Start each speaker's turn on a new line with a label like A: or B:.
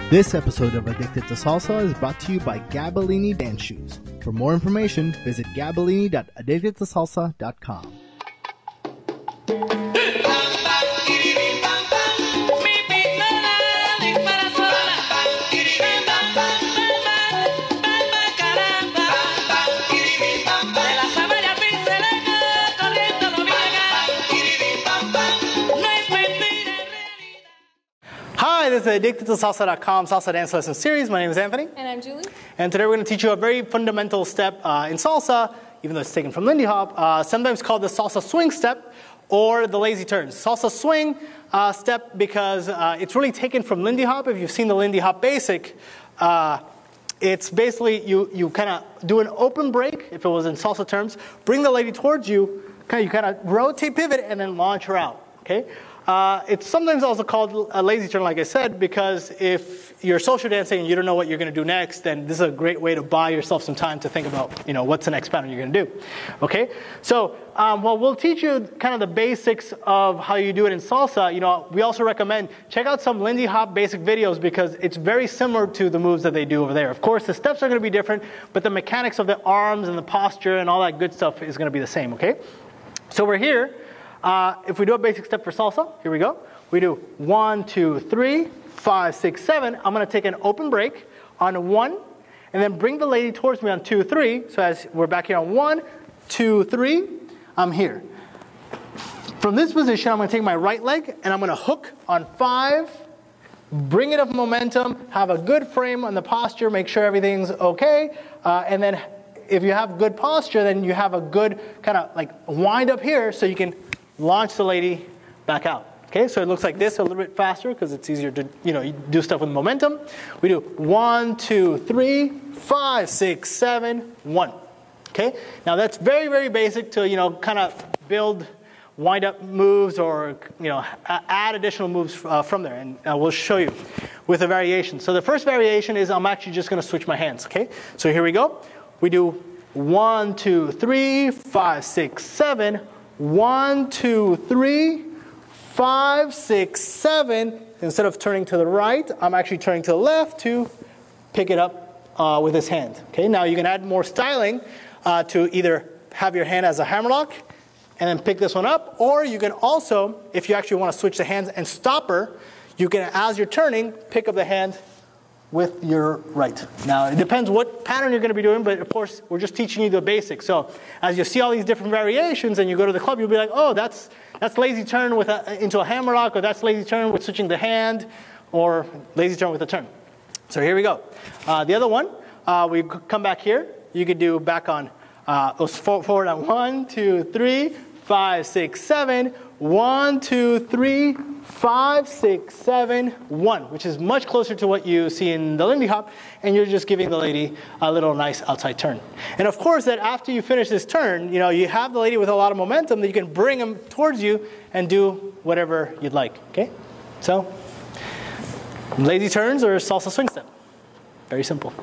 A: This episode of Addicted to Salsa is brought to you by Gabellini Dance Shoes. For more information, visit gabellini.addictedtosalsa.com.
B: Hi, this is AddictedToSalsa.com Salsa Dance Lesson Series. My name is Anthony.
C: And I'm Julie.
B: And today we're going to teach you a very fundamental step in salsa, even though it's taken from Lindy Hop, sometimes called the salsa swing step or the lazy turns. Salsa swing step because it's really taken from Lindy Hop. If you've seen the Lindy Hop basic, it's basically you kind of do an open break, if it was in salsa terms, bring the lady towards you, you kind of rotate, pivot, and then launch her out. Okay? It's sometimes also called a lazy turn, like I said, because if you're social dancing and you don't know what you're going to do next, then this is a great way to buy yourself some time to think about, what's the next pattern you're going to do. Okay? So, we'll teach you kind of the basics of how you do it in salsa. We also recommend check out some Lindy Hop basic videos because it's very similar to the moves that they do over there. Of course, the steps are going to be different, but the mechanics of the arms and the posture and all that good stuff is going to be the same. Okay? So we're here. If we do a basic step for salsa, here we go. We do 1, 2, 3, 5, 6, 7. I'm going to take an open break on 1, and then bring the lady towards me on 2, 3. So as we're back here on 1, 2, 3, I'm here. From this position, I'm going to take my right leg, and I'm going to hook on 5, bring it up momentum, have a good frame on the posture, make sure everything's okay, and then if you have good posture, then you have a good kind of like wind up here so you can launch the lady back out. Okay, so it looks like this a little bit faster because it's easier to, you do stuff with momentum. We do 1, 2, 3, 5, 6, 7, 1. Okay, now that's very, very basic to, kind of build wind up moves or, add additional moves from there. And we'll show you with a variation. So the first variation is I'm actually just going to switch my hands. Okay, so here we go. We do 1, 2, 3, 5, 6, 7. 1, 2, 3, 5, 6, 7. Instead of turning to the right, I'm actually turning to the left to pick it up with his hand. Okay, now you can add more styling to either have your hand as a hammerlock and then pick this one up, or you can also, if you actually want to switch the hands and stop her, you can, as you're turning, pick up the hand with your right. Now, it depends what pattern you're going to be doing, but of course, we're just teaching you the basics. So, as you see all these different variations and you go to the club, you'll be like, oh, that's lazy turn with into a hammerlock, or that's lazy turn with switching the hand, or lazy turn with a turn. So here we go. The other one, we come back here. You could do back on, forward on 1, 2, 3, 5, 6, 7. 1, 2, 3, 5, 6, 7, 1, which is much closer to what you see in the Lindy Hop, and you're just giving the lady a little nice outside turn. And of course, that after you finish this turn, you have the lady with a lot of momentum that you can bring them towards you and do whatever you'd like. Okay, so lazy turns or salsa swing step, very simple.